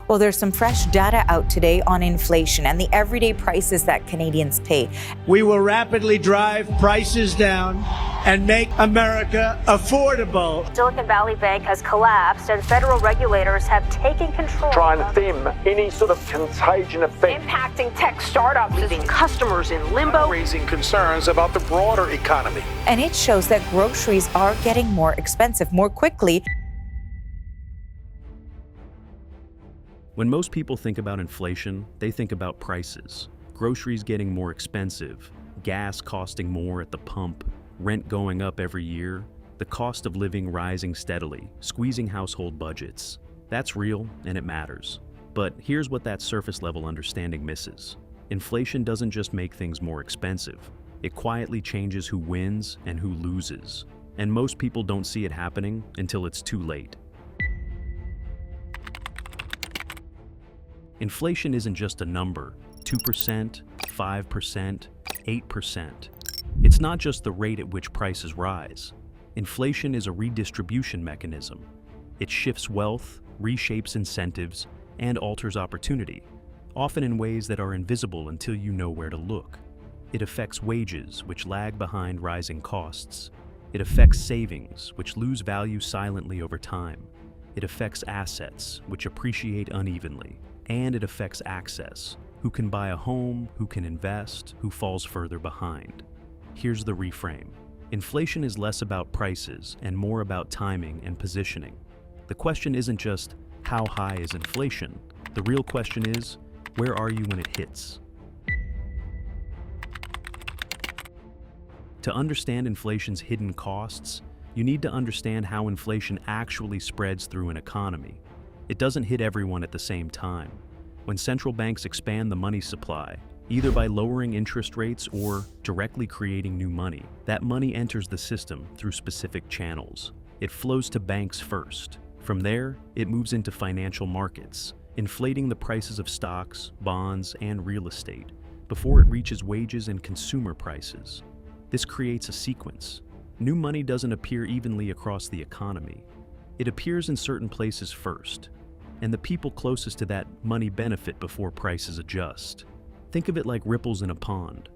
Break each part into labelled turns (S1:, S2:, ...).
S1: Well, there's some fresh data out today on inflation and the everyday prices that Canadians pay.
S2: We will rapidly drive prices down and make America affordable.
S3: Silicon Valley Bank has collapsed and federal regulators have taken control.
S4: Trying to stem any sort of contagion effect.
S3: Impacting tech startups, leaving customers in limbo.
S4: Raising concerns about the broader economy.
S1: And it shows that groceries are getting more expensive more quickly.
S5: When most people think about inflation, they think about prices. Groceries getting more expensive, gas costing more at the pump, rent going up every year, the cost of living rising steadily, squeezing household budgets. That's real and it matters. But here's what that surface level understanding misses. Inflation doesn't just make things more expensive. It quietly changes who wins and who loses. And most people don't see it happening until it's too late. Inflation isn't just a number, 2%, 5%, 8%. It's not just the rate at which prices rise. Inflation is a redistribution mechanism. It shifts wealth, reshapes incentives, and alters opportunity, often in ways that are invisible until you know where to look. It affects wages, which lag behind rising costs. It affects savings, which lose value silently over time. It affects assets, which appreciate unevenly. And it affects access, who can buy a home, who can invest, who falls further behind. Here's the reframe. Inflation is less about prices and more about timing and positioning. The question isn't just, how high is inflation? The real question is, where are you when it hits? To understand inflation's hidden costs, you need to understand how inflation actually spreads through an economy. It doesn't hit everyone at the same time. When central banks expand the money supply, either by lowering interest rates or directly creating new money, that money enters the system through specific channels. It flows to banks first. From there, it moves into financial markets, inflating the prices of stocks, bonds, and real estate, before it reaches wages and consumer prices. This creates a sequence. New money doesn't appear evenly across the economy. It appears in certain places first, and the people closest to that money benefit before prices adjust. Think of it like ripples in a pond.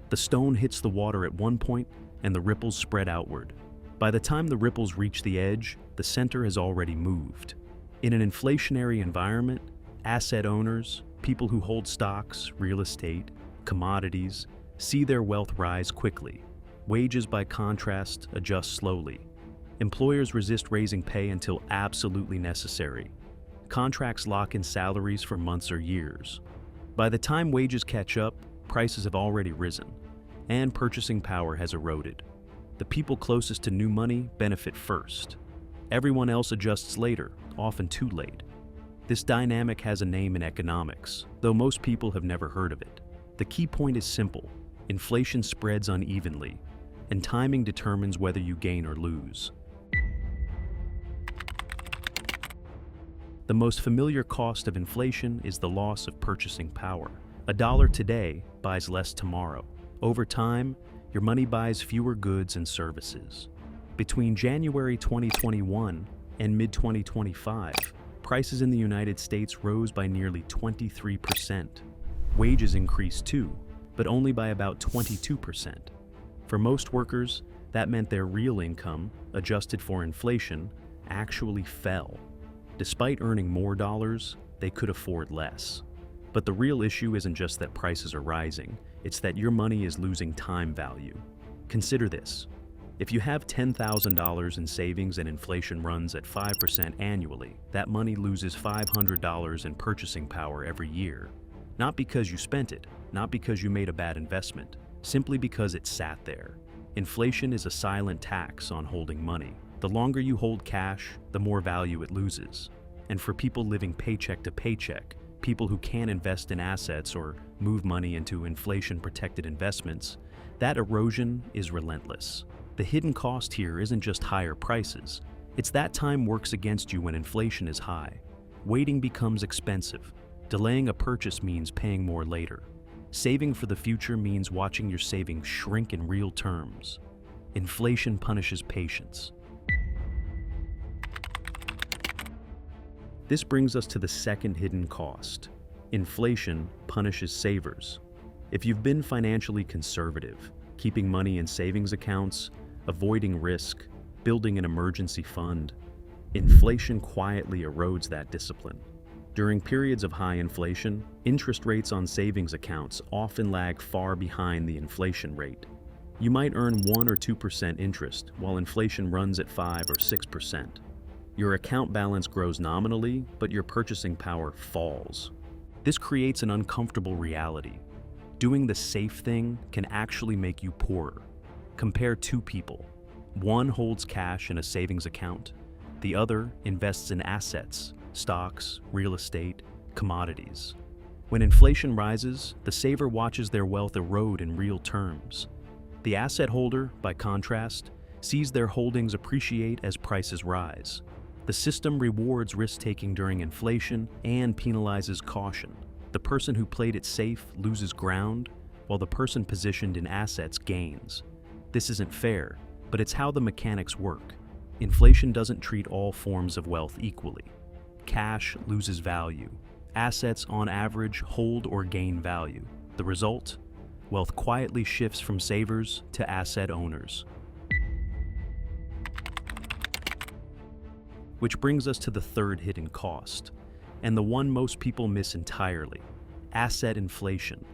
S5: The stone hits the water at one point, and the ripples spread outward. By the time the ripples reach the edge, the center has already moved. In an inflationary environment, asset owners, people who hold stocks, real estate, commodities, see their wealth rise quickly. Wages, by contrast, adjust slowly. Employers resist raising pay until absolutely necessary. Contracts lock in salaries for months or years. By the time wages catch up, prices have already risen, and purchasing power has eroded. The people closest to new money benefit first. Everyone else adjusts later, often too late. This dynamic has a name in economics, though most people have never heard of it. The key point is simple. Inflation spreads unevenly, and timing determines whether you gain or lose. The most familiar cost of inflation is the loss of purchasing power. $1 today buys less tomorrow. Over time, your money buys fewer goods and services. Between January 2021 and mid-2025, prices in the United States rose by nearly 23%. Wages increased too, but only by about 22%. For most workers, that meant their real income, adjusted for inflation, actually fell. Despite earning more dollars, they could afford less. But the real issue isn't just that prices are rising, it's that your money is losing time value. Consider this. If you have $10,000 in savings and inflation runs at 5% annually, that money loses $500 in purchasing power every year. Not because you spent it, not because you made a bad investment, simply because it sat there. Inflation is a silent tax on holding money. The longer you hold cash, the more value it loses. And for people living paycheck to paycheck, people who can't invest in assets or move money into inflation-protected investments, that erosion is relentless. The hidden cost here isn't just higher prices. It's that time works against you when inflation is high. Waiting becomes expensive. Delaying a purchase means paying more later. Saving for the future means watching your savings shrink in real terms. Inflation punishes patience. This brings us to the second hidden cost. Inflation punishes savers. If you've been financially conservative, keeping money in savings accounts, avoiding risk, building an emergency fund, inflation quietly erodes that discipline. During periods of high inflation, interest rates on savings accounts often lag far behind the inflation rate. You might earn 1 or 2% interest, while inflation runs at 5 or 6%. Your account balance grows nominally, but your purchasing power falls. This creates an uncomfortable reality. Doing the safe thing can actually make you poorer. Compare two people. One holds cash in a savings account. The other invests in assets, stocks, real estate, commodities. When inflation rises, the saver watches their wealth erode in real terms. The asset holder, by contrast, sees their holdings appreciate as prices rise. The system rewards risk-taking during inflation and penalizes caution. The person who played it safe loses ground, while the person positioned in assets gains. This isn't fair, but it's how the mechanics work. Inflation doesn't treat all forms of wealth equally. Cash loses value. Assets, on average, hold or gain value. The result? Wealth quietly shifts from savers to asset owners. Which brings us to the third hidden cost, and the one most people miss entirely: asset inflation.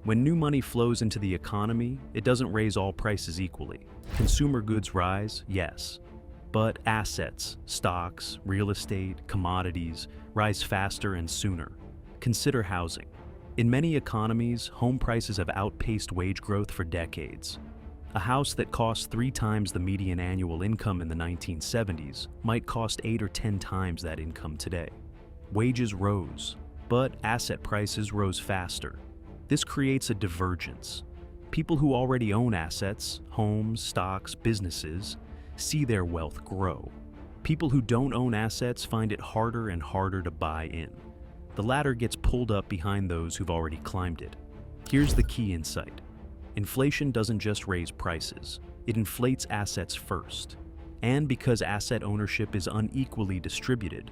S5: When new money flows into the economy, it doesn't raise all prices equally. Consumer goods rise, yes, but assets, stocks, real estate, commodities rise faster and sooner. Consider housing. In many economies, home prices have outpaced wage growth for decades. A house that cost 3 times the median annual income in the 1970s might cost 8 or 10 times that income today. Wages rose, but asset prices rose faster. This creates a divergence. People who already own assets, homes, stocks, businesses, see their wealth grow. People who don't own assets find it harder and harder to buy in. The ladder gets pulled up behind those who've already climbed it. Here's the key insight. Inflation doesn't just raise prices, it inflates assets first. And because asset ownership is unequally distributed,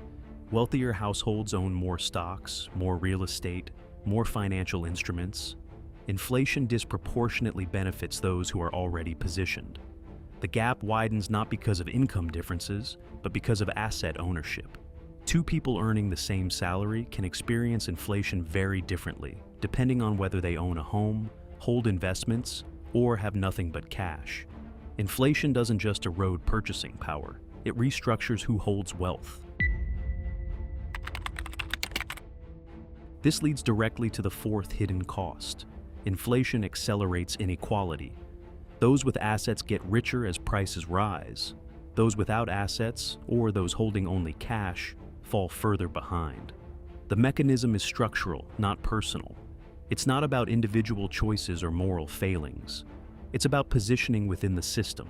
S5: wealthier households own more stocks, more real estate, more financial instruments. Inflation disproportionately benefits those who are already positioned. The gap widens not because of income differences, but because of asset ownership. Two people earning the same salary can experience inflation very differently, depending on whether they own a home, hold investments, or have nothing but cash. Inflation doesn't just erode purchasing power, it restructures who holds wealth. This leads directly to the fourth hidden cost. Inflation accelerates inequality. Those with assets get richer as prices rise. Those without assets, or those holding only cash, fall further behind. The mechanism is structural, not personal. It's not about individual choices or moral failings. It's about positioning within the system.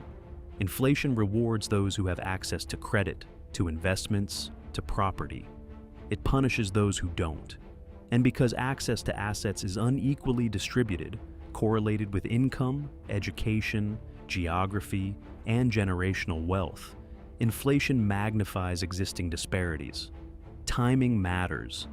S5: Inflation rewards those who have access to credit, to investments, to property. It punishes those who don't. And because access to assets is unequally distributed, correlated with income, education, geography, and generational wealth, inflation magnifies existing disparities. Timing matters.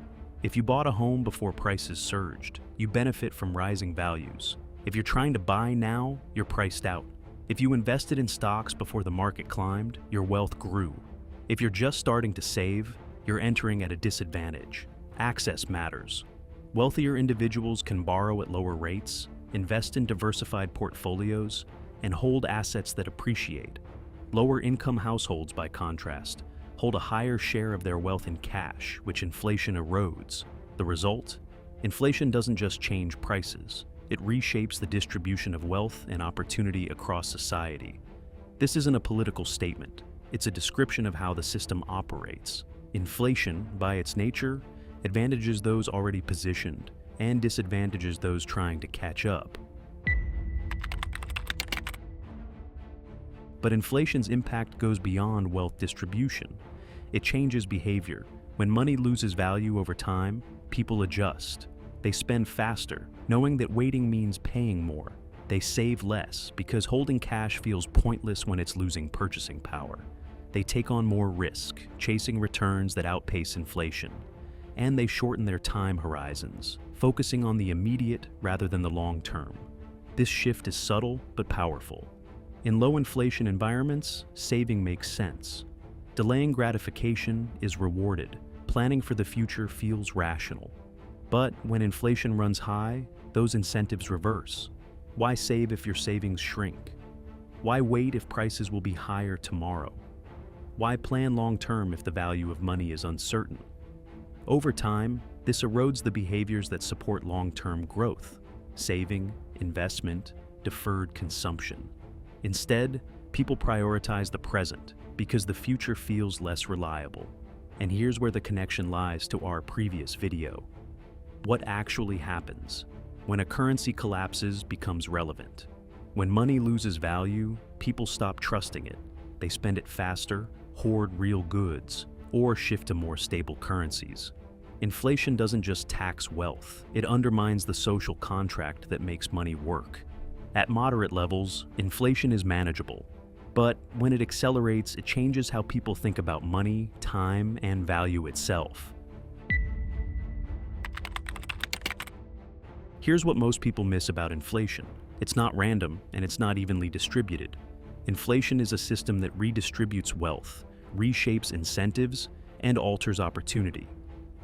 S5: If you bought a home before prices surged, you benefit from rising values. If you're trying to buy now, you're priced out. If you invested in stocks before the market climbed, your wealth grew. If you're just starting to save, you're entering at a disadvantage. Access matters. Wealthier individuals can borrow at lower rates, invest in diversified portfolios, and hold assets that appreciate. Lower-income households, by contrast, hold a higher share of their wealth in cash, which inflation erodes. The result? Inflation doesn't just change prices. It reshapes the distribution of wealth and opportunity across society. This isn't a political statement. It's a description of how the system operates. Inflation, by its nature, advantages those already positioned and disadvantages those trying to catch up. But inflation's impact goes beyond wealth distribution. It changes behavior. When money loses value over time, people adjust. They spend faster, knowing that waiting means paying more. They save less because holding cash feels pointless when it's losing purchasing power. They take on more risk, chasing returns that outpace inflation. And they shorten their time horizons, focusing on the immediate rather than the long term. This shift is subtle but powerful. In low inflation environments, saving makes sense. Delaying gratification is rewarded. Planning for the future feels rational. But when inflation runs high, those incentives reverse. Why save if your savings shrink? Why wait if prices will be higher tomorrow? Why plan long-term if the value of money is uncertain? Over time, this erodes the behaviors that support long-term growth: saving, investment, deferred consumption. Instead, people prioritize the present because the future feels less reliable. And here's where the connection lies to our previous video. What actually happens when a currency collapses becomes relevant? When money loses value, people stop trusting it. They spend it faster, hoard real goods, or shift to more stable currencies. Inflation doesn't just tax wealth, it undermines the social contract that makes money work. At moderate levels, inflation is manageable. But when it accelerates, it changes how people think about money, time, and value itself. Here's what most people miss about inflation. It's not random, and it's not evenly distributed. Inflation is a system that redistributes wealth, reshapes incentives, and alters opportunity.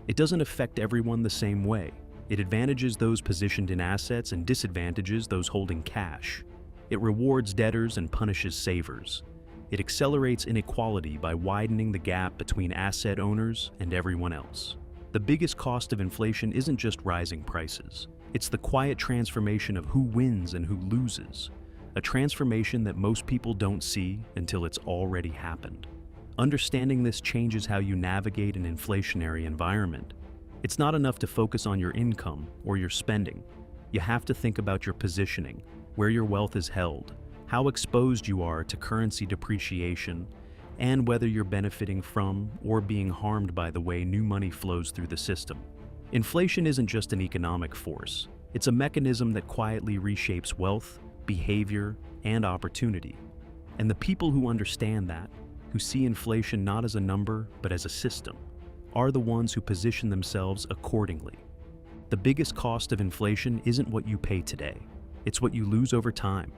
S5: It doesn't affect everyone the same way. It advantages those positioned in assets and disadvantages those holding cash. It rewards debtors and punishes savers. It accelerates inequality by widening the gap between asset owners and everyone else. The biggest cost of inflation isn't just rising prices. It's the quiet transformation of who wins and who loses. A transformation that most people don't see until it's already happened. Understanding this changes how you navigate an inflationary environment. It's not enough to focus on your income or your spending. You have to think about your positioning, where your wealth is held, how exposed you are to currency depreciation, and whether you're benefiting from or being harmed by the way new money flows through the system. Inflation isn't just an economic force. It's a mechanism that quietly reshapes wealth, behavior, and opportunity. And the people who understand that, who see inflation not as a number but as a system, are the ones who position themselves accordingly. The biggest cost of inflation isn't what you pay today. It's what you lose over time.